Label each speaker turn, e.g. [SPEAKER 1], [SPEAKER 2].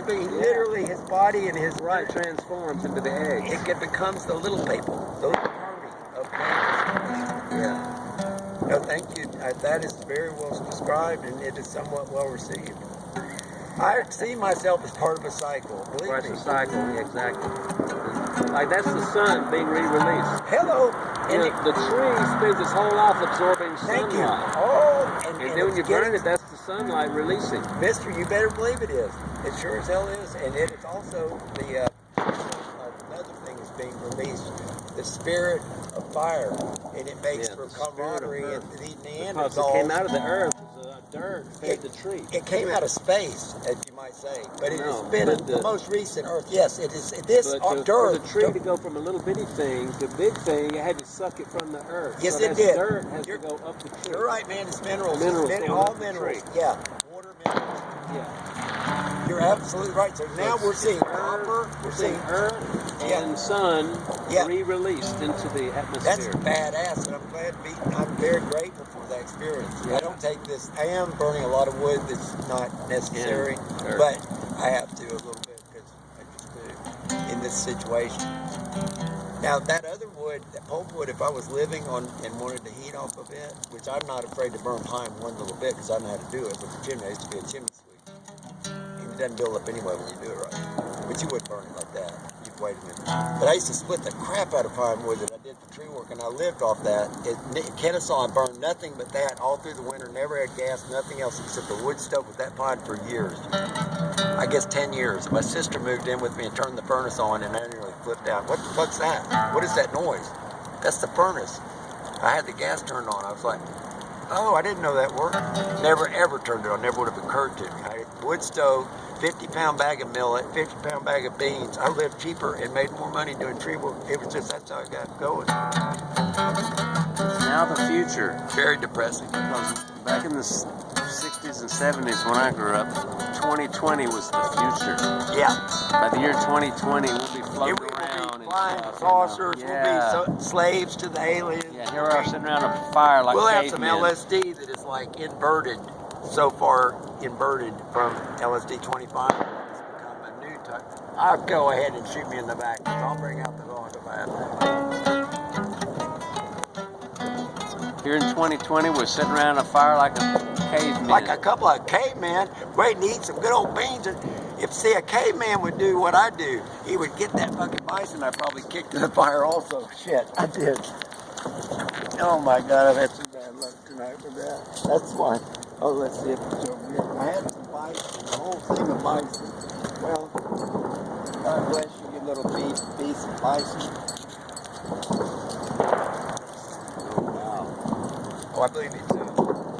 [SPEAKER 1] literally, his body and his
[SPEAKER 2] transforms into the egg.
[SPEAKER 1] It becomes the little people, the little party of plants. Yeah. No, thank you. That is very well described, and it is somewhat well received. I see myself as part of a cycle.
[SPEAKER 2] Right, it's a cycle, exactly. Like that's the sun being re-released.
[SPEAKER 1] Hello.
[SPEAKER 2] And the tree spends its whole life absorbing sunlight.
[SPEAKER 1] Thank you. Oh,
[SPEAKER 2] and then when you burn it, that's the sunlight releasing.
[SPEAKER 1] Mister, you better believe it is. It sure as hell is. And it is also the another thing is being released, the spirit of fire, and it makes for camaraderie and the Neanderthals.
[SPEAKER 2] Because it came out of the earth. Dirt fed the tree.
[SPEAKER 1] It came out of space, as you might say, but it has been the most recent Earth. Yes, it is. This dirt.
[SPEAKER 2] For the tree to go from a little bitty thing to a big thing, it had to suck it from the earth.
[SPEAKER 1] Yes,
[SPEAKER 2] so
[SPEAKER 1] it did.
[SPEAKER 2] Dirt has to go up the tree.
[SPEAKER 1] You're right, man. It's minerals.
[SPEAKER 2] Minerals.
[SPEAKER 1] All minerals. Yeah. Water, minerals.
[SPEAKER 2] Yeah.
[SPEAKER 1] You're absolutely right. So now we're seeing copper. We're seeing
[SPEAKER 2] earth and sun re-released into the atmosphere.
[SPEAKER 1] That's badass, and I'm very grateful for that experience. Yeah. I don't take this. I am burning a lot of wood that's not necessary, but I have to a little bit because I just do in this situation. Now that other wood, that pulpwood, if I was living on and wanted to heat off of it, which I'm not afraid to burn pine one little bit because I know how to do it with the chimney. I used to be a chimney sweep. It doesn't build up anyway when you do it right. But you wouldn't burn it like that. Wait a minute. But I used to split the crap out of pine wood that I did for tree work, and I lived off that. In Kennesaw, I burned nothing but that all through the winter, never had gas, nothing else except a wood stove with that pine for years. I guess 10 years. My sister moved in with me and turned the furnace on, and I nearly flipped out. What the fuck's that? What is that noise? That's the furnace. I had the gas turned on. I was like, oh, I didn't know that worked. Never ever turned it on. Never would have occurred to me. I had a wood stove, 50-pound bag of millet, 50-pound bag of beans. I lived cheaper and made more money doing tree work. It was just, that's how I got going.
[SPEAKER 2] It's now the future.
[SPEAKER 1] Very depressing.
[SPEAKER 2] Because back in the 60s and 70s when I grew up, 2020 was the future.
[SPEAKER 1] Yeah.
[SPEAKER 2] By the year 2020, we'll be floating around.
[SPEAKER 1] We'll be flying saucers. We'll be slaves to the aliens.
[SPEAKER 2] Yeah, here we are sitting around a fire like
[SPEAKER 1] We'll
[SPEAKER 2] cavemen.
[SPEAKER 1] have some LSD that is like inverted. So far inverted from LSD 25, it's become a new type. I'll go ahead and shoot me in the back. I'll bring out the dog if I have to.
[SPEAKER 2] Here in 2020, we're sitting around a fire like a caveman.
[SPEAKER 1] Like a couple of cavemen waiting to eat some good old beans. And if a caveman would do what I do, he would get that fucking bison I probably kicked in the fire also. Shit, I did. Oh my God, I've had some bad luck tonight with that. That's fine. Oh, let's see if it's over here. I had some bison, the whole thing of bison. Well, God bless you, you little piece of bison. Oh, wow. Oh, I believe it too.